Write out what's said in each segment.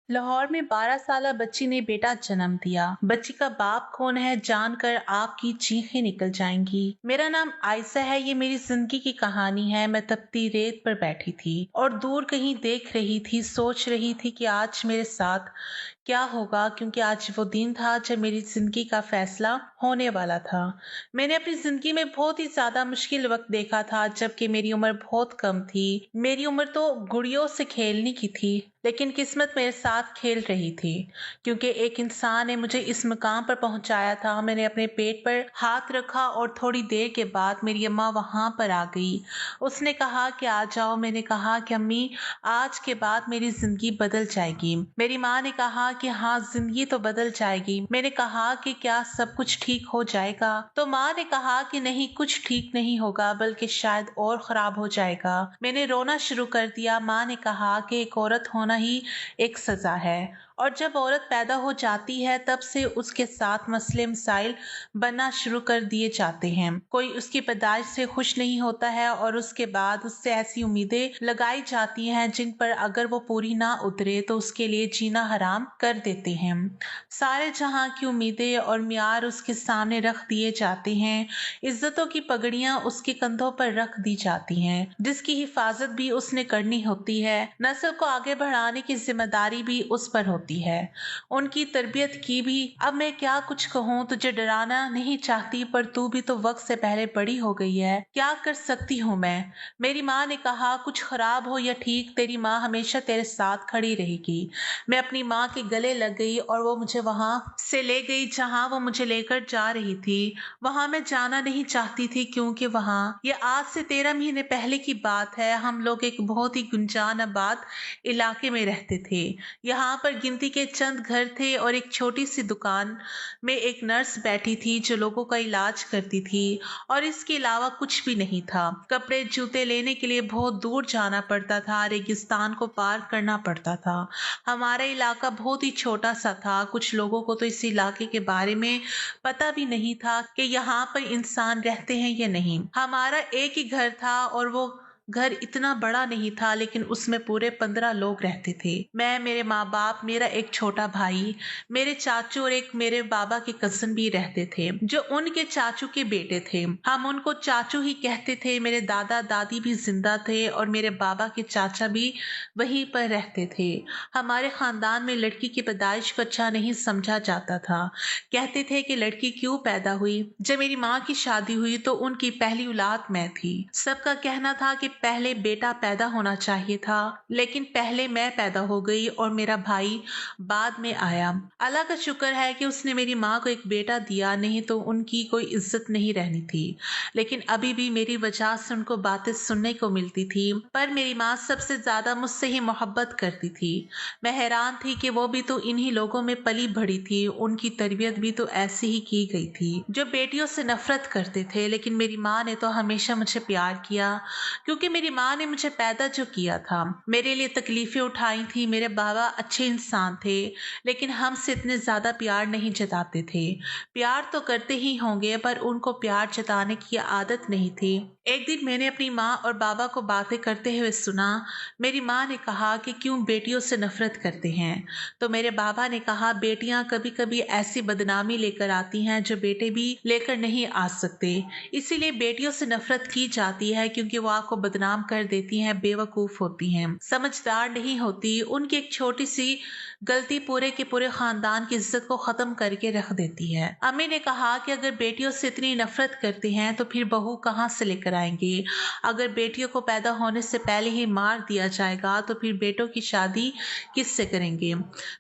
लाहौर में 12 साला बच्ची ने बेटा जन्म दिया। बच्ची का बाप कौन है जानकर आपकी चीखें निकल जाएंगी। मेरा नाम आयशा है। ये मेरी जिंदगी की कहानी है। मैं तपती रेत पर बैठी थी और दूर कहीं देख रही थी, सोच रही थी कि आज मेरे साथ क्या होगा, क्योंकि आज वो दिन था जब मेरी जिंदगी का फैसला होने वाला था। मैंने अपनी जिंदगी में बहुत ही ज्यादा मुश्किल वक्त देखा था, जबकि मेरी उम्र बहुत कम थी। मेरी उम्र तो गुड़ियों से खेलने की थी, लेकिन किस्मत मेरे साथ खेल रही थी, क्योंकि एक इंसान ने मुझे इस मुकाम पर पहुंचाया था। मैंने अपने पेट पर हाथ रखा और थोड़ी देर के बाद मेरी अम्मा वहां पर आ गई। उसने कहा कि आ जाओ। मैंने कहा कि अम्मी, आज के बाद मेरी जिंदगी बदल जाएगी। मेरी माँ ने कहा कि हाँ, जिंदगी तो बदल जाएगी। मैंने कहा कि क्या सब कुछ ठीक हो जाएगा? तो माँ ने कहा कि नहीं, कुछ ठीक नहीं होगा, बल्कि शायद और खराब हो जाएगा। मैंने रोना शुरू कर दिया। माँ ने कहा कि एक औरत होना ही एक सजा है, और जब औरत पैदा हो जाती है तब से उसके साथ मसले मसाइल बनना शुरू कर दिए जाते हैं। कोई उसकी पैदाइश से खुश नहीं होता है और उसके बाद उससे ऐसी उम्मीदें लगाई जाती हैं जिन पर अगर वो पूरी ना उतरे तो उसके लिए जीना हराम कर देते हैं। सारे जहां की उम्मीदें और मियार उसके सामने रख दिए जाते हैं। इज्जतों की पगड़ियां उसके कंधों पर रख दी जाती हैं, जिसकी हिफाजत भी उसने करनी होती है। नस्ल को आगे बढ़ाने की जिम्मेदारी भी उस पर होती है, उनकी तरबियत की भी। अब मैं क्या कुछ कहूँ, तुझे डराना नहीं चाहती, पर तू भी तो वक्त से पहले बड़ी हो गई है। क्या कर सकती हूँ मैं? मेरी माँ ने कहा, कुछ खराब हो या ठीक, तेरी माँ हमेशा तेरे साथ खड़ी रहेगी। मैं अपनी माँ के गले लग गई और वो मुझे वहां से ले गई जहां वो मुझे लेकर जा रही थी। वहां मैं जाना नहीं चाहती थी, क्योंकि वहां, ये आज से 13 महीने पहले की बात है, हम लोग एक बहुत ही गुंजान आबाद इलाके में रहते थे। यहाँ पर गिनती के चंद घर थे और एक छोटी सी दुकान में एक नर्स बैठी थी जो लोगों का इलाज करती थी, और इसके अलावा कुछ भी नहीं था। कपड़े जूते लेने के लिए बहुत दूर जाना पड़ता था, रेगिस्तान को पार करना पड़ता था। हमारा इलाका बहुत ही छोटा सा था। कुछ लोगों को तो इस इलाके के बारे में पता भी नहीं था कि यहाँ पर इंसान रहते हैं या नहीं। हमारा एक ही घर था और वो घर इतना बड़ा नहीं था, लेकिन उसमें पूरे 15 लोग रहते थे। मैं, मेरे माँ बाप, मेरा एक छोटा भाई, मेरे चाचू और एक मेरे बाबा के कजन भी रहते थे, जो उनके चाचू के बेटे थे। हम उनको चाचू ही कहते थे। मेरे दादा दादी भी जिंदा थे और मेरे बाबा के चाचा भी वहीं पर रहते थे। हमारे खानदान में लड़की की पैदाइश को अच्छा नहीं समझा जाता था। कहते थे कि लड़की क्यों पैदा हुई। जब मेरी माँ की शादी हुई तो उनकी पहली औलाद मैं थी। सबका कहना था कि पहले बेटा पैदा होना चाहिए था, लेकिन पहले मैं पैदा हो गई और मेरा भाई बाद में आया। अल्लाह का शुक्र है कि उसने मेरी माँ को एक बेटा दिया, नहीं तो उनकी कोई इज्जत नहीं रहनी थी। लेकिन अभी भी मेरी वजह से उनको बातें सुनने को मिलती थी। पर मेरी माँ सबसे ज्यादा मुझसे ही मोहब्बत करती थी। मैं हैरान थी कि वो भी तो इन्हीं लोगों में पली बढ़ी थी। उनकी तरबियत भी तो ऐसी ही की गई थी, जो बेटियों से नफरत करते थे। लेकिन मेरी माँ ने तो हमेशा मुझे प्यार किया, क्योंकि मेरी माँ ने मुझे पैदा जो किया था, मेरे लिए तकलीफें उठाई थी। मेरे बाबा अच्छे इंसान थे, लेकिन हमसे इतने ज्यादा प्यार नहीं जताते थे। प्यार तो करते ही होंगे, पर उनको प्यार जताने की आदत नहीं थी। एक दिन मैंने अपनी माँ और बाबा को बातें करते हुए सुना। मेरी माँ ने कहा कि क्यों बेटियों से नफरत करते हैं, तो मेरे बाबा ने कहा, बेटियां कभी कभी ऐसी बदनामी लेकर आती हैं जो बेटे भी लेकर नहीं आ सकते। इसीलिए बेटियों से नफरत की जाती है, क्योंकि वो आपको बदनाम कर देती हैं, बेवकूफ होती हैं, समझदार नहीं होती। उनकी एक छोटी सी गलती पूरे के पूरे खानदान की इज्जत को खत्म करके रख देती है। अम्मी ने कहा कि अगर बेटियों से इतनी नफरत करते हैं तो फिर बहू कहाँ से लेकर आएंगे। अगर बेटियों को पैदा होने से पहले ही मार दिया जाएगा तो फिर बेटों की शादी किससे करेंगे।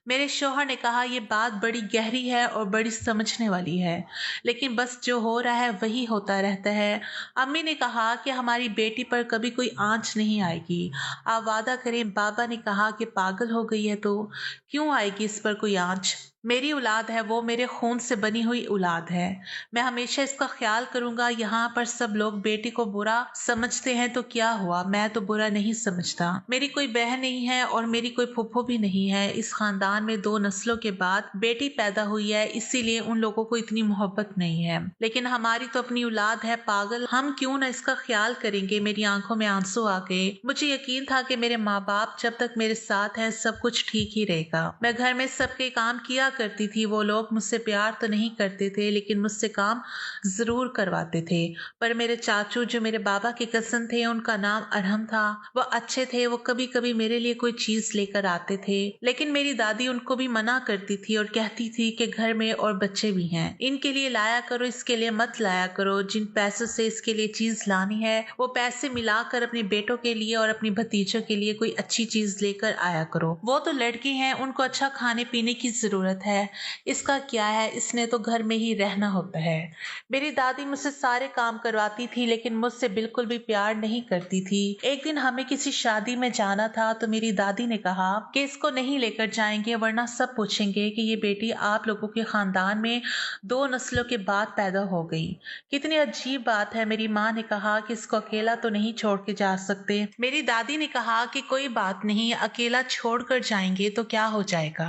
मेरे शौहर ने कहा, यह बात बड़ी गहरी है और बड़ी समझने वाली है, लेकिन बस जो हो रहा है वही होता रहता है। अम्मी ने कहा कि हमारी बेटी पर कभी कोई आंच नहीं आएगी, आप वादा करें। बाबा ने कहा कि पागल हो गई है तो क्यों आएगी इस पर कोई आंच। मेरी औलाद है, वो मेरे खून से बनी हुई औलाद है। मैं हमेशा इसका ख्याल करूंगा। यहाँ पर सब लोग बेटी को बुरा समझते हैं तो क्या हुआ, मैं तो बुरा नहीं समझता। मेरी कोई बहन नहीं है और मेरी कोई फुफ्फो भी नहीं है। इस खानदान में 2 नस्लों के बाद बेटी पैदा हुई है, इसीलिए उन लोगों को इतनी मोहब्बत नहीं है। लेकिन हमारी तो अपनी औलाद है पागल, हम क्यों ना इसका ख्याल करेंगे। मेरी आंखों में आंसू आ गए। मुझे यकीन था कि मेरे माँ बाप जब तक मेरे साथ है सब कुछ ठीक ही रहेगा। मैं घर में सबके काम किया करती थी। वो लोग मुझसे प्यार तो नहीं करते थे लेकिन मुझसे काम जरूर करवाते थे। पर मेरे चाचू जो मेरे बाबा के कजन थे, उनका नाम अरहम था, वो अच्छे थे। वो कभी कभी मेरे लिए कोई चीज लेकर आते थे, लेकिन मेरी दादी उनको भी मना करती थी और कहती थी कि घर में और बच्चे भी हैं, इनके लिए लाया करो, इसके लिए मत लाया करो। जिन पैसों से इसके लिए चीज लानी है वो पैसे मिलाकर अपने बेटों के लिए और अपनी भतीजों के लिए कोई अच्छी चीज लेकर आया करो। वो तो लड़की हैं, उनको अच्छा खाने पीने की जरूरत है, इसका क्या है, इसने तो घर में ही रहना होता है। मेरी दादी मुझसे सारे काम करवाती थी लेकिन मुझसे बिल्कुल भी प्यार नहीं करती थी। एक दिन हमें किसी शादी में जाना था तो मेरी दादी ने कहा कि इसको नहीं लेकर जाएंगे वरना सब पूछेंगे कि ये बेटी आप लोगों के खानदान में 2 नस्लों के बाद पैदा हो गई। कितनी अजीब बात है। मेरी माँ ने कहा कि इसको अकेला तो नहीं छोड़ के जा सकते। मेरी दादी ने कहा कि कोई बात नहीं, अकेला छोड़कर जाएंगे तो क्या हो जाएगा,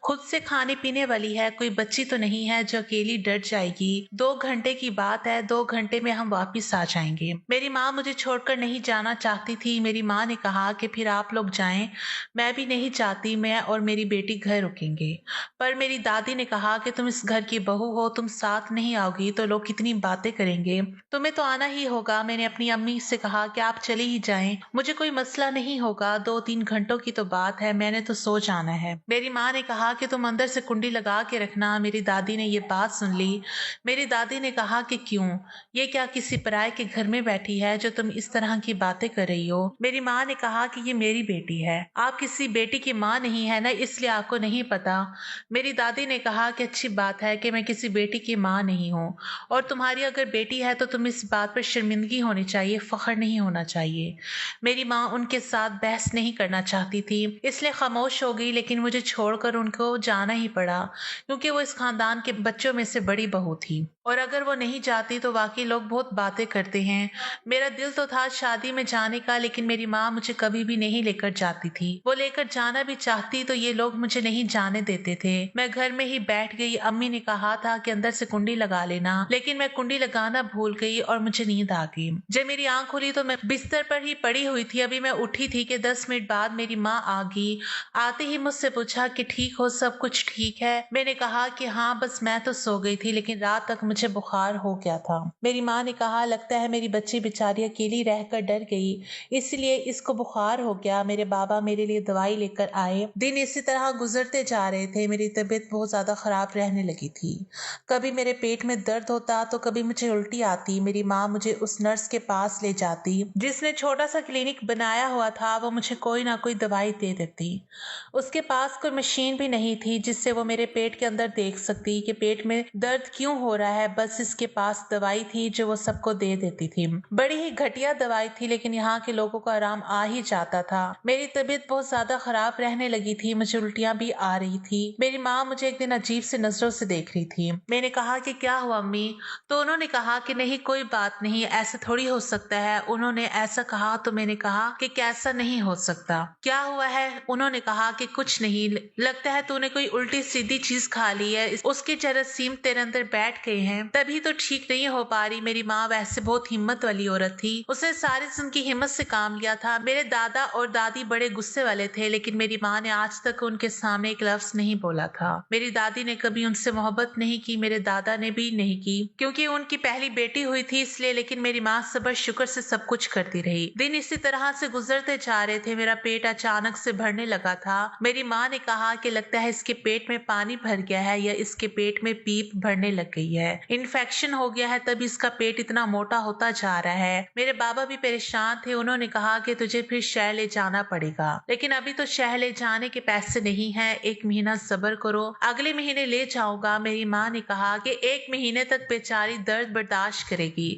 खुद से खाने पीने वाली है, कोई बच्ची तो नहीं है जो अकेली डर जाएगी। 2 घंटे की बात है, 2 घंटे में हम वापिस आ जाएंगे। मेरी माँ मुझे छोड़कर नहीं जाना चाहती थी। मेरी माँ ने कहा कि फिर आप लोग जाएं, मैं भी नहीं चाहती, मैं और मेरी बेटी घर रुकेंगे। पर मेरी दादी ने कहा कि तुम इस घर की बहू हो, तुम साथ नहीं आओगी तो लोग कितनी बातें करेंगे, तुम्हें तो आना ही होगा। मैंने अपनी अम्मी से कहा कि आप चले ही जाएं, मुझे कोई मसला नहीं होगा, 2-3 घंटों की तो बात है, मैंने तो सो जाना है। मेरी माँ ने कहा कि तुम अंदर से कुंडी लगा के रखना। मेरी दादी ने ये बात सुन ली। मेरी दादी ने कहा कि क्यों, ये क्या किसी पराये के घर में बैठी है जो तुम इस तरह की बातें कर रही हो। मेरी माँ ने कहा कि ये मेरी बेटी है, आप किसी बेटी की माँ नहीं है ना, इसलिए आपको नहीं पता। मेरी दादी ने कहा कि अच्छी बात है कि मैं किसी बेटी की माँ नहीं हूँ, और तुम्हारी अगर बेटी है तो तुम इस बात पर शर्मिंदगी होनी चाहिए, फख्र नहीं होना चाहिए। मेरी माँ उनके साथ बहस नहीं करना चाहती थी, इसलिए खामोश हो गई। लेकिन मुझे छोड़कर उनको जाना ही पड़ा क्योंकि वो इस खानदान के बच्चों में से बड़ी बहू थी, और अगर वो नहीं जाती तो वाकई लोग बहुत बातें करते हैं। मेरा दिल तो था शादी में जाने का, लेकिन मेरी माँ मुझे कभी भी नहीं लेकर जाती थी। वो लेकर जाना भी चाहती तो ये लोग मुझे नहीं जाने देते थे। मैं घर में ही बैठ गई। अम्मी ने कहा था कि अंदर से कुंडी लगा लेना, लेकिन मैं कुंडी लगाना भूल गई और मुझे नींद आ गई। जब मेरी आंख खुली तो मैं बिस्तर पर ही पड़ी हुई थी। अभी मैं उठी थी कि 10 मिनट बाद मेरी माँ आ गई। आते ही मुझसे पूछा कि ठीक हो, सब कुछ ठीक है। मैंने कहा कि हाँ, बस मैं तो सो गई थी लेकिन रात तक मुझे बुखार हो गया था। मेरी माँ ने कहा लगता है मेरी बच्ची बेचारी अकेली रहकर डर गई, इसलिए इसको बुखार हो गया। मेरे बाबा मेरे लिए दवाई लेकर आए। दिन इसी तरह गुजरते जा रहे थे। मेरी तबीयत बहुत ज्यादा खराब रहने लगी थी। कभी मेरे पेट में दर्द होता तो कभी मुझे उल्टी आती। मेरी माँ मुझे उस नर्स के पास ले जाती जिसने छोटा सा क्लिनिक बनाया हुआ था। वो मुझे कोई ना कोई दवाई दे देती। उसके पास कोई मशीन भी नहीं थी जिससे वो मेरे पेट के अंदर देख सकती कि पेट में दर्द क्यों हो रहा है। बस इसके पास दवाई थी जो वो सबको दे देती थी। बड़ी ही घटिया दवाई थी लेकिन यहाँ के लोगों को आराम आ ही जाता था। मेरी तबीयत बहुत ज्यादा खराब रहने लगी थी, मुझे उल्टियां भी आ रही थी। मेरी माँ मुझे एक दिन अजीब से नजरों से देख रही थी। मैंने कहा कि क्या हुआ अम्मी, तो उन्होंने कहा कि नहीं कोई बात नहीं, ऐसा थोड़ी हो सकता है। उन्होंने ऐसा कहा तो मैंने कहा कि कैसा नहीं हो सकता, क्या हुआ है। उन्होंने कहा कि कुछ नहीं, लगता है तूने कोई उल्टी सीधी चीज खा ली है, उसके जरासीम तेरे अंदर बैठ गए हैं, तभी तो ठीक नहीं हो पा रही। मेरी माँ वैसे बहुत हिम्मत वाली औरत थी, उसने सारी जिंदगी हिम्मत से काम लिया था। मेरे दादा और दादी बड़े गुस्से वाले थे लेकिन मेरी माँ ने आज तक उनके सामने एक लफ्ज नहीं बोला था। मेरी दादी ने कभी उनसे मोहब्बत नहीं की, मेरे दादा ने भी नहीं की क्योंकि उनकी पहली बेटी हुई थी इसलिए। लेकिन मेरी माँ सब्र शुक्र से सब कुछ करती रही। दिन इसी तरह से गुजरते जा रहे थे। मेरा पेट अचानक से भरने लगा था। मेरी माँ ने कहा कि लगता है इसके पेट में पानी भर गया है या इसके पेट में पीप भरने लग गई है, इन्फेक्शन हो गया है तभी इसका पेट इतना मोटा होता जा रहा है। मेरे बाबा भी परेशान थे। उन्होंने कहा कि तुझे फिर शहर ले जाना पड़ेगा, लेकिन अभी तो शहर ले जाने के पैसे नहीं है, 1 महीना सब्र करो, अगले महीने ले जाऊंगा। मेरी माँ ने कहा कि 1 महीने तक बेचारी दर्द बर्दाश्त करेगी।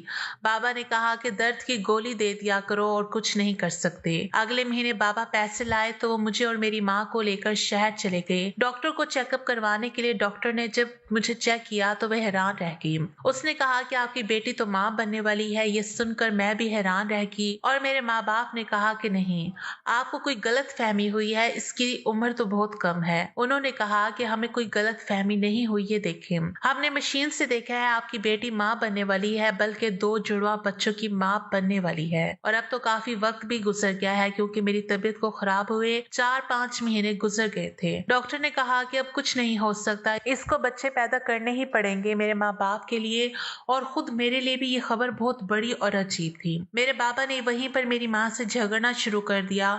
बाबा ने कहा कि दर्द की गोली दे दिया करो और कुछ नहीं कर सकते। अगले महीने बाबा पैसे लाए तो वो मुझे और मेरी माँ को लेकर शहर चले गए। डॉक्टर को चेकअप करवाने के लिए डॉक्टर ने जब मुझे चेक किया तो वह हैरान रह गई। उसने कहा कि आपकी बेटी तो माँ बनने वाली है। ये सुनकर मैं भी हैरान रह गई और मेरे माँ बाप ने कहा कि नहीं, आपको कोई गलत फहमी हुई है, इसकी उम्र तो बहुत कम है। उन्होंने कहा कि हमें कोई गलत फहमी नहीं हुई है, देखें हमने मशीन से देखा है आपकी बेटी माँ बनने वाली है, बल्कि 2 जुड़वा बच्चों की माँ बनने वाली है। और अब तो काफी वक्त भी गुजर गया है क्योंकि मेरी तबीयत को खराब हुए 4-5 महीने गुजर गए थे। डॉक्टर ने कहा कि अब कुछ नहीं हो सकता, इसको बच्चे पैदा करने ही पड़ेंगे मेरे माँ बाप के लिए और खुद मेरे लिए भी ये खबर बहुत बड़ी और अजीब थी। मेरे बाबा ने वहीं पर मेरी माँ से झगड़ना शुरू कर दिया।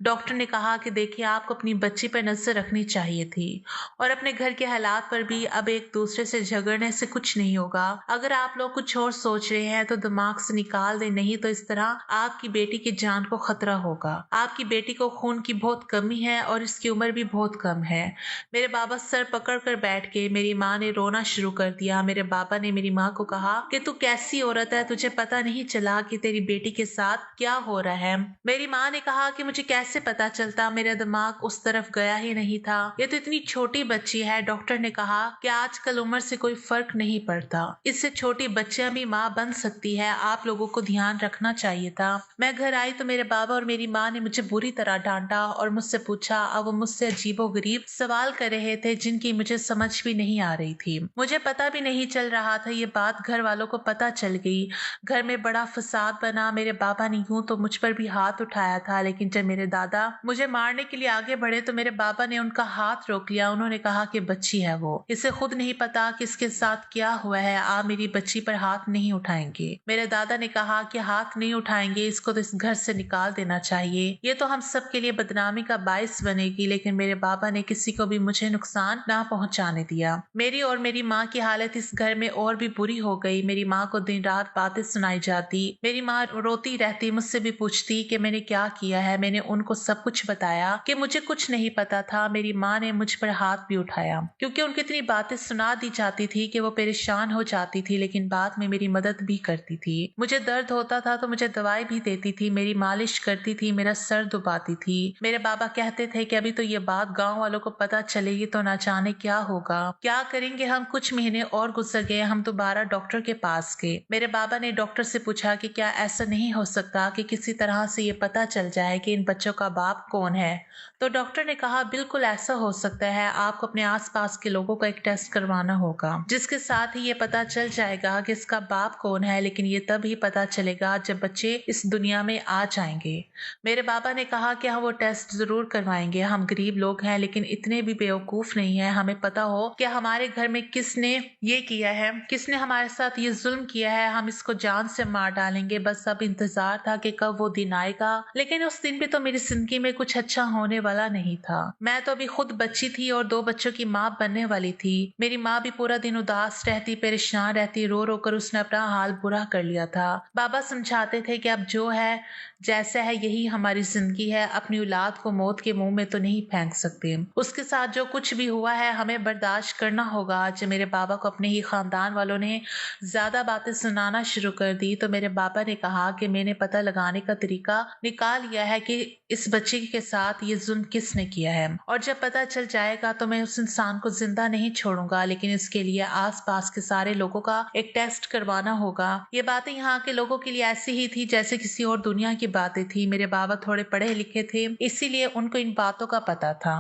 डॉक्टर ने कहा कि देखिए आपको अपनी बच्ची पर नजर रखनी चाहिए थी और अपने घर के हालात पर भी। अब एक दूसरे से झगड़ने से कुछ नहीं होगा। अगर आप लोग कुछ और सोच रहे हैं तो दिमाग से निकाल दें, नहीं तो इस तरह आपकी बेटी की जान को खतरा होगा। आपकी बेटी को खून की बहुत कमी है और इसकी उम्र भी बहुत कम है। मेरे बाबा सर पकड़ कर बैठ गए। मेरी माँ ने रोना शुरू कर दिया। मेरे बाबा ने मेरी माँ को कहा कि तू कैसी औरत है, तुझे पता नहीं चला कि तेरी बेटी के साथ क्या हो रहा है। मेरी माँ ने कहा कि मुझे कैसे पता चलता, मेरा दिमाग उस तरफ गया ही नहीं था। ये तो इतनी छोटी बच्ची है। डॉक्टर ने कहा कि आजकल उम्र से कोई फर्क नहीं पड़ता, इससे छोटी बच्चियां भी माँ बन सकती है, आप लोगों को ध्यान रखना चाहिए था। मैं घर आई तो मेरे बाबा और मेरी माँ ने मुझे बुरी तरह डांटा और मुझसे पूछा। अब वो मुझसे अजीबोगरीब सवाल कर रहे थे जिनकी मुझे समझ भी नहीं आ रही थी। मुझे पता भी नहीं चल रहा था। ये बात घर वालों को पता चल गई। घर में बड़ा फसाद बना। मेरे बाबा ने यूं तो मुझ पर भी हाथ उठाया था, लेकिन जब मेरे दादा मुझे मारने के लिए आगे बढ़े तो मेरे बाबा ने उनका हाथ रोक लिया। उन्होंने कहा कि बच्ची है वो, इसे खुद नहीं पता कि इसके साथ क्या हुआ है, आप मेरी बच्ची पर हाथ नहीं उठाएंगे। मेरे दादा ने कहा कि हाथ नहीं उठाएंगे, इसको तो इस घर से निकाल देना चाहिए, ये तो हम सब के लिए बदनामी का बायस बनेगी। लेकिन मेरे बाबा ने किसी को भी मुझे नुकसान ना पहुंचाने दिया। मेरी और मेरी माँ की हालत इस घर में और भी बुरी हो गई। मेरी माँ को दिन रात बातें सुनाई जाती। मेरी माँ रोती रहती, मुझसे भी पूछती कि मैंने क्या किया है। मैंने उनको सब कुछ बताया कि मुझे कुछ नहीं पता था। मेरी माँ ने मुझ पर हाथ भी उठाया क्योंकि उनकी इतनी बातें सुना दी जाती थी कि वो परेशान हो जाती थी, लेकिन बाद में मेरी मदद भी करती थी। मुझे दर्द होता था तो मुझे दवाई भी देती थी, मेरी मालिश करती थी, मेरा सर दुबाती थी। मेरे बाबा कहते थे कि अभी तो ये बात गांव वालों को पता चलेगी तो ना जाने क्या होगा, क्या करेंगे हम। कुछ महीने और गुजर गए। हम दोबारा डॉक्टर के पास गए। मेरे बाबा ने डॉक्टर से पूछा कि क्या ऐसा नहीं हो सकता कि किसी तरह से ये पता चल जाए कि इन बच्चों का बाप कौन है। तो डॉक्टर ने कहा बिल्कुल ऐसा हो सकता है, आपको अपने आसपास के लोगों का एक टेस्ट करवाना होगा जिसके साथ ही ये पता चल जाएगा कि इसका बाप कौन है। लेकिन ये तब ही पता चलेगा जब बच्चे इस दुनिया में आ जाएंगे। मेरे बाबा ने कहा कि हम वो टेस्ट जरूर करवाएंगे। हम गरीब लोग हैं लेकिन इतने भी बेवकूफ नहीं है। हमें पता हो कि हमारे घर में किसने ये किया है, किसने हमारे साथ ये जुल्म किया है। हम इसको जान से मार डालेंगे। बस अब इंतजार था कि कब वो दिन आएगा, लेकिन उस दिन भी तो मेरी जिंदगी में कुछ अच्छा होने वाला नहीं था। मैं तो अभी खुद बच्ची थी और 2 बच्चों की माँ बनने वाली थी। मेरी माँ भी पूरा दिन उदास रहती, परेशान रहती, रो रो कर उसने अपना हाल बुरा कर लिया था। बाबा समझाते थे कि अब जो है जैसा है यही हमारी जिंदगी है, अपनी औलाद को मौत के मुंह में तो नहीं फेंक सकते। उसके साथ जो कुछ भी हुआ है हमें बर्दाश्त करना होगा। जब मेरे बाबा को अपने ही खानदान वालों ने ज्यादा बातें सुनाना शुरू कर दी तो मेरे बाबा ने कहा कि मैंने पता लगाने का तरीका निकाल लिया है कि इस बच्चे के साथ ये जुल्म किसने किया है, और जब पता चल जाएगा तो मैं उस इंसान को जिंदा नहीं छोड़ूंगा। लेकिन इसके लिए आसपास के सारे लोगों का एक टेस्ट करवाना होगा। ये बातें यहाँ के लोगों के लिए ऐसी ही थी जैसे किसी और दुनिया की बातें थी। मेरे बाबा थोड़े पढ़े लिखे थे इसीलिए उनको इन बातों का पता था,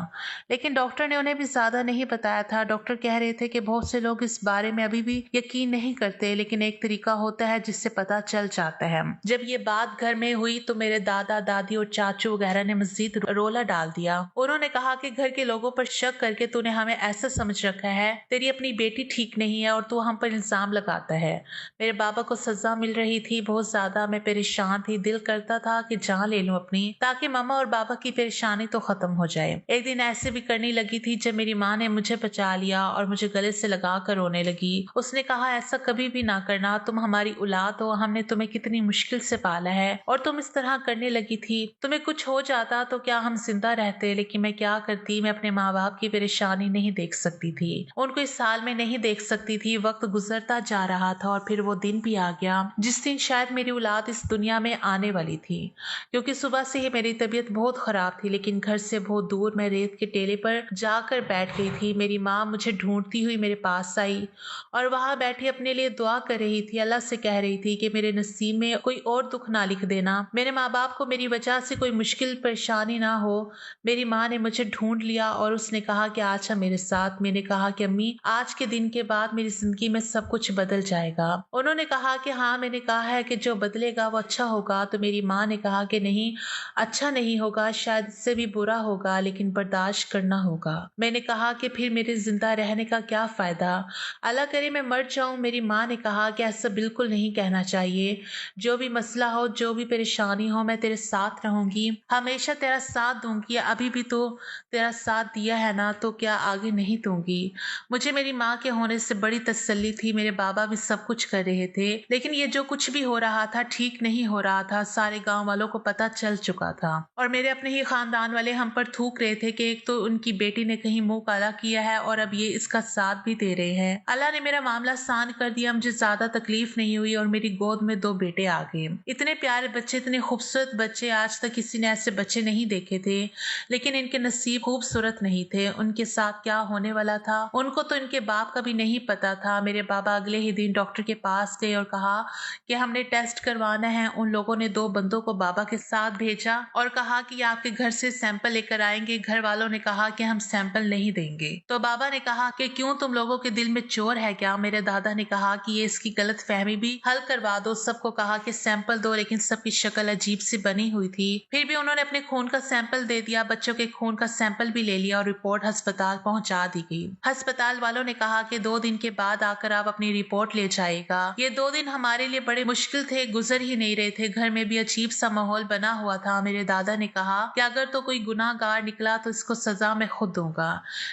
लेकिन डॉक्टर ने उन्हें भी ज्यादा नहीं बताया था। डॉक्टर कह रहे थे कि बहुत से लोग इस बारे में अभी भी यकीन नहीं करते, लेकिन एक तरीका होता है जिससे पता चल जाता है। जब ये बात घर में हुई तो मेरे दादा दादी और चाचू वगैरह ने मजीद रोला डाल दिया। उन्होंने कहा कि घर के लोगों पर शक करके तूने हमें ऐसा समझ रखा है, तेरी अपनी बेटी ठीक नहीं है और तू हम पर इल्जाम लगाता है। मेरे बाबा को सजा मिल रही थी बहुत ज्यादा। मैं परेशान थी, दिल करता था कि जान ले लूं अपनी, ताकि मामा और बाबा की परेशानी तो खत्म हो जाए। एक दिन ऐसे भी करने लगी थी जब मेरी माँ ने मुझे बचा लिया और मुझे गले से लगा कर रोने लगी। उसने कहा ऐसा कभी भी ना करना, तुम हमारी औलाद हो, हमने तुम्हें कितनी मुश्किल से पाला है और तुम इस तरह करने लगी थी। तुम्हें कुछ हो जाता तो क्या हम जिंदा रहते, लेकिन मैं क्या करती, मैं अपने माँ बाप की परेशानी नहीं देख सकती थी, उनको इस हाल में नहीं देख सकती थी। वक्त गुजरता जा रहा था और फिर वो दिन भी आ गया जिस दिन शायद मेरी औलाद इस दुनिया में आने वाली थी, क्योंकि सुबह से ही मेरी तबीयत बहुत खराब थी। लेकिन घर से बहुत दूर मैं रेत के टेले पर जाकर बैठ गई थी। मेरी माँ मुझे ढूंढती हुई मेरे पास आई और वहां बैठी अपने लिए दुआ कर रही थी, अल्लाह से कह रही थी कि मेरे नसीब में कोई और दुख ना लिख देना, मेरे माँ बाप को मेरी वजह से कोई मुश्किल परेशानी ना हो। मेरी माँ ने मुझे ढूंढ लिया और उसने कहा कि आज मेरे साथ। मैंने कहा कि अम्मी, आज के दिन के बाद मेरी जिंदगी में सब कुछ बदल जाएगा। उन्होंने कहा कि हाँ, मैंने कहा है कि जो बदलेगा वो अच्छा होगा। तो मेरी माँ ने कहा कि नहीं, अच्छा नहीं होगा, शायद इससे भी बुरा होगा, लेकिन बर्दाश्त करना होगा। मैंने कहा कि फिर मेरे जिंदा रहने का क्या फायदा, अल्लाह करे मैं मर जाऊं। मेरी माँ ने कहा कि ऐसा बिल्कुल नहीं कहना चाहिए, जो भी मसला हो, जो भी परेशानी हो, मैं तेरे साथ रहूंगी, हमेशा तेरा साथ दूंगी। अभी भी तो तेरा साथ दिया है ना, तो क्या आगे नहीं दूंगी। मुझे मेरी माँ के होने से बड़ी तसल्ली थी। मेरे बाबा भी सब कुछ कर रहे थे, लेकिन ये जो कुछ भी हो रहा था ठीक नहीं हो रहा था। सारे गांव वालों को पता चल चुका था और मेरे अपने ही खानदान वाले हम पर थूक रहे थे कि एक तो उनकी बेटी ने कहीं मुंह काला किया है और अब ये इसका साथ भी दे रहे हैं। अल्लाह ने मेरा मामला आसान कर दिया, मुझे ज्यादा तकलीफ नहीं हुई और मेरी गोद में 2 बेटे आ गए। इतने प्यारे बच्चे, इतने खूबसूरत बच्चे, आज तक किसी ने ऐसे बच्चे नहीं देखे थे। लेकिन इनके नसीब खूबसूरत नहीं थे। उनके साथ क्या होने वाला था उनको तो इनके बाप का भी नहीं पता था। मेरे बाबा अगले ही दिन डॉक्टर के पास गए और कहा कि हमने टेस्ट करवाना है। उन लोगों ने 2 बंदों को बाबा के साथ भेजा और कहा कि आपके घर से सैंपल लेकर आएंगे। घर वालों ने कहा कि हम सैंपल नहीं देंगे। तो बाबा ने कहा कि क्यों, तुम लोगों के दिल में चोर है क्या। मेरे दादा ने कहा कि ये इसकी गलत फहमी भी हल करवा दो। सबको कहा कि सैंपल दो, लेकिन सबकी शक्ल अजीब सी बनी हुई थी। फिर भी उन्होंने अपने खून का सैंपल दे दिया। बच्चों के खून का सैंपल भी ले लिया और रिपोर्ट अस्पताल पहुंचा दी गई। अस्पताल वालों ने कहा कि 2 दिन के बाद आकर आप अपनी रिपोर्ट ले जाएगा। ये 2 दिन हमारे लिए बड़े मुश्किल थे, गुजर ही नहीं रहे थे। घर में भी अजीब सा माहौल बना हुआ था। मेरे दादा ने कहा कि अगर तो कोई गुनाहगार निकला तो इसको सजा मैं खुद दूंगा,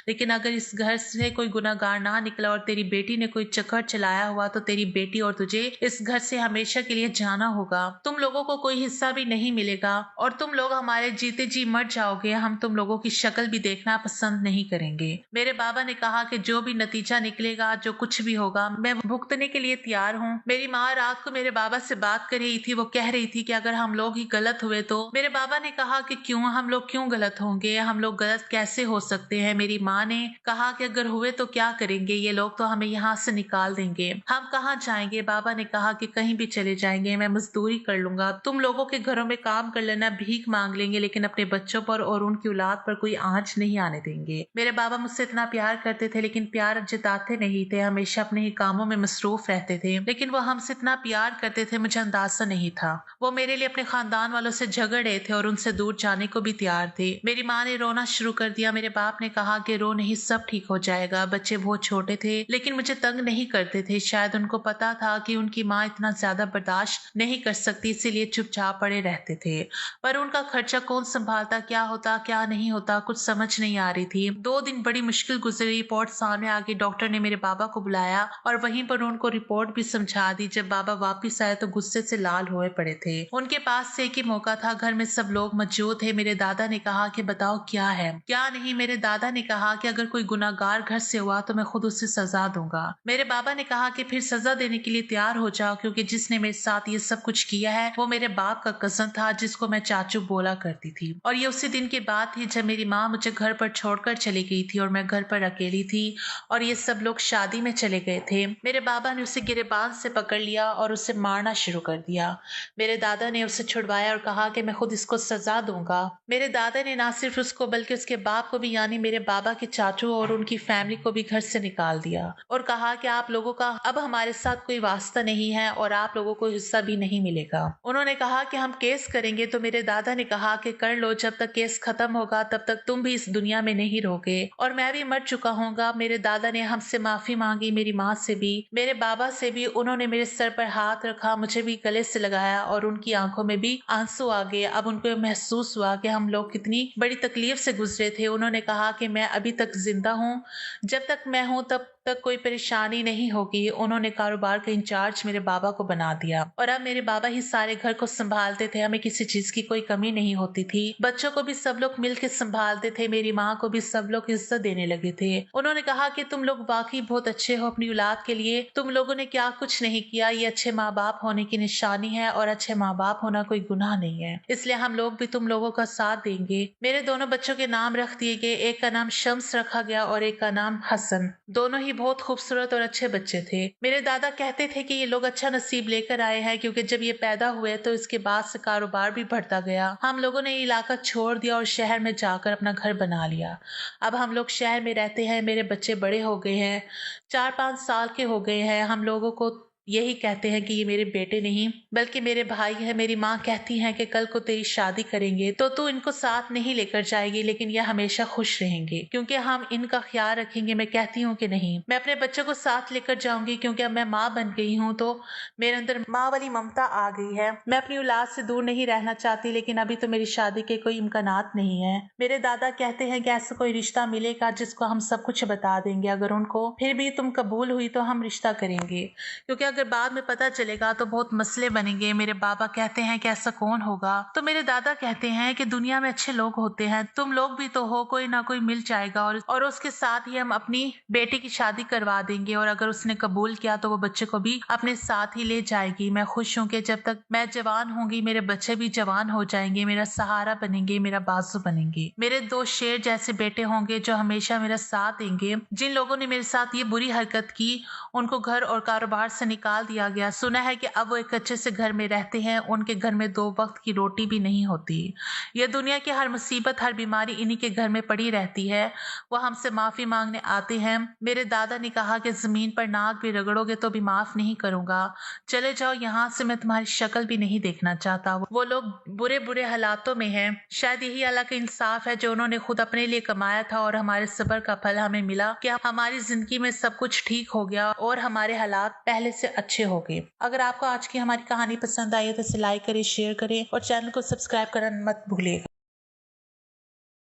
लेकिन अगर इस घर से कोई गुनाहगार ना निकला और तेरी बेटी ने कोई चक्कर चलाया हुआ तो तेरी बेटी और तुझे इस घर से हमेशा के लिए जाना होगा। तुम लोगों को कोई हिस्सा भी नहीं मिलेगा और तुम लोग हमारे जीते जी मर जाओगे। हम तुम लोगों की शक्ल भी देखना पसंद नहीं करेंगे। मेरे बाबा ने कहा कि जो भी नतीजा निकलेगा, जो कुछ भी होगा, मैं भुगतने के लिए तैयार हूँ। मेरी माँ रात को मेरे बाबा से बात कर रही थी। वो कह रही थी कि अगर हम लोग ही गलत हुए तो। मेरे बाबा ने कहा कि क्यों, हम लोग क्यों गलत होंगे, हम लोग गलत कैसे हो सकते हैं। मेरी माँ ने कहा कि अगर हुए तो क्या करेंगे, ये लोग तो हमें यहाँ से निकाल देंगे, हम कहाँ जाएंगे। बाबा ने कहा कि कहीं भी चले जाएंगे, मैं मजदूरी कर लूंगा, तुम लोगों के घरों में काम कर लेना, भीख मांग लेंगे, लेकिन अपने बच्चों पर और उनकी औलाद पर कोई आंच नहीं आने देंगे। मेरे बाबा मुझसे इतना प्यार करते थे, लेकिन प्यार जताते नहीं थे, हमेशा अपने ही कामों में मसरूफ रहते थे। लेकिन वो हमसे इतना प्यार करते थे, मुझे अंदाजा नहीं था। वो मेरे लिए अपने खानदान वालों से झगड़ रहे थे और उनसे दूर जाने को भी तैयार थे। मेरी माँ ने रोना शुरू कर दिया। मेरे बाप ने कहा कि रो नहीं, सब ठीक हो जाएगा। बच्चे बहुत छोटे थे, लेकिन मुझे तंग नहीं करते थे। शायद उनको पता था कि उनकी माँ इतना ज्यादा बर्दाश्त नहीं कर सकती, इसीलिए चुपचाप पड़े रहते थे। पर उनका खर्चा कौन संभालता, क्या होता क्या नहीं होता, कुछ समझ नहीं आ रही थी। 2 दिन बड़ी मुश्किल गुजरी। रिपोर्ट सामने आ गई। डॉक्टर ने मेरे बाबा को बुलाया और वहीं पर उनको रिपोर्ट भी समझा दी। जब बाबा वापिस आए तो गुस्से से लाल हुए पड़े थे। उनके पास से एक ही मौका था, घर में सब लोग मौजूद थे। मेरे दादा ने कहा कि बताओ क्या है क्या नहीं। मेरे दादा ने कहा कि अगर कोई गुनाहगार घर से हुआ तो मैं खुद उसे सजा दूंगा। मेरे बाबा ने कहा कि फिर सजा देने के लिए तैयार हो जाओ, क्योंकि जिसने मेरे साथ ये सब कुछ किया है वो मेरे बाप का कजन था, जिसको मैं चाचू बोला करती थी। और ये उसी दिन की बात थी जब मेरी माँ मुझे घर पर छोड़कर चली गई थी और मैं घर पर अकेली थी और ये सब लोग शादी में चले गए थे। मेरे बाबा ने उसे गिरेबान से पकड़ लिया और उसे मारना शुरू कर दिया। मेरे दादा ने उसे छुड़वाया और कहा कि मैं खुद इसको सजा दूंगा। मेरे दादा ने ना सिर्फ उसको बल्कि उसके बाप को भी, यानी मेरे बाबा के चाचू और उनकी फैमिली को भी घर से निकाल दिया और कहा कि आप लोगों का अब हमारे साथ कोई वास्ता नहीं है और आप लोगों को हिस्सा भी नहीं मिलेगा। उन्होंने कहा कि हम केस करेंगे। तो मेरे दादा ने कहा कि कर लो, जब तक केस खत्म होगा तब तक तुम भी इस दुनिया में नहीं रहोगे और मैं भी मर चुका हूँगा। मेरे दादा ने हमसे माफी मांगी, मेरी माँ से भी, मेरे बाबा से भी। उन्होंने मेरे सर पर हाथ रखा, मुझे भी गले से लगाया और उनकी आंखों में भी आंसू आ गए। अब उनको महसूस हुआ कि हम लोग कितनी बड़ी तकलीफ से गुजरे थे। उन्होंने कहा कि मैं अभी तक जिंदा हूँ, जब तक मैं हूँ तब तक कोई परेशानी नहीं होगी, उन्होंने कारोबार का इंचार्ज मेरे बाबा को बना दिया और अब मेरे बाबा ही सारे घर को संभालते थे। हमें किसी चीज की कोई कमी नहीं होती थी। बच्चों को भी सब लोग मिलकर संभालते थे। मेरी माँ को भी सब लोग इज्जत देने लगे थे। उन्होंने कहा कि तुम लोग वाकई बहुत अच्छे हो अपनी औलाद के लिए। तुम लोगों ने क्या कुछ नहीं किया, ये अच्छे माँ बाप होने की निशानी है और अच्छे माँ बाप होना कोई गुनाह नहीं है, इसलिए हम लोग भी तुम लोगों का साथ देंगे। मेरे दोनों बच्चों के नाम रख दिए गए। एक का नाम शम्स रखा गया और एक का नाम हसन। दोनों ही बहुत खूबसूरत और अच्छे बच्चे थे। मेरे दादा कहते थे कि ये लोग अच्छा नसीब लेकर आए हैं, क्योंकि जब ये पैदा हुए तो इसके बाद से कारोबार भी बढ़ता गया। हम लोगों ने ये इलाका छोड़ दिया और शहर में जाकर अपना घर बना लिया। अब हम लोग शहर में रहते हैं। मेरे बच्चे बड़े हो गए हैं, 4-5 साल के हो गए हैं। हम लोगों को यही कहते हैं कि ये मेरे बेटे नहीं बल्कि मेरे भाई है। मेरी माँ कहती है कि कल को तेरी शादी करेंगे तो तू इनको साथ नहीं लेकर जाएगी, लेकिन ये हमेशा खुश रहेंगे क्योंकि हम इनका ख्याल रखेंगे। मैं कहती हूँ कि नहीं, मैं अपने बच्चों को साथ लेकर जाऊंगी, क्योंकि अब मैं माँ बन गई हूँ तो मेरे अंदर माँ वाली ममता आ गई है। मैं अपनी औलाद से दूर नहीं रहना चाहती, लेकिन अभी तो मेरी शादी के कोई इम्कानात नहीं है। मेरे दादा कहते हैं कि ऐसा कोई रिश्ता मिलेगा जिसको हम सब कुछ बता देंगे। अगर उनको फिर भी तुम कबूल हुई तो हम रिश्ता करेंगे, क्योंकि अगर बाद में पता चलेगा तो बहुत मसले बनेंगे। मेरे बाबा कहते हैं कि ऐसा कौन होगा, तो मेरे दादा कहते हैं कि दुनिया में अच्छे लोग होते हैं, तुम लोग भी तो हो, कोई ना कोई मिल जाएगा और उसके साथ ही हम अपनी बेटी की शादी करवा देंगे। और अगर उसने कबूल किया तो वो बच्चे को भी अपने साथ ही ले जाएगी। मैं खुश हूँ कि जब तक मैं जवान होंगी मेरे बच्चे भी जवान हो जाएंगे, मेरा सहारा बनेंगे, मेरा बाजू बनेंगे। मेरे 2 शेर जैसे बेटे होंगे जो हमेशा मेरा साथ देंगे। जिन लोगों ने मेरे साथ ये बुरी हरकत की उनको घर और कारोबार से निकाल दिया गया। सुना है कि अब वो एक अच्छे से घर में रहते हैं। उनके घर में 2 वक्त की रोटी भी नहीं होती। ये दुनिया की हर मुसीबत हर बीमारी इन्हीं के घर में पड़ी रहती है। वो हमसे माफी मांगने आते हैं। मेरे दादा ने कहा कि जमीन पर नाक भी रगड़ोगे तो भी माफ नहीं करूंगा, चले जाओ यहाँ से, मैं तुम्हारी शक्ल भी नहीं देखना चाहता। वो लोग बुरे बुरे हालातों में हैं। शायद यही अल्लाह का इंसाफ है जो उन्होंने खुद अपने लिए कमाया था और हमारे सब्र का फल हमें मिला कि हमारी जिंदगी में सब कुछ ठीक हो गया और हमारे हालात पहले से अच्छे हो गए। अगर आपको आज की हमारी कहानी पसंद आई है तो इसे लाइक करें, शेयर करें और चैनल को सब्सक्राइब करना मत भूलिएगा।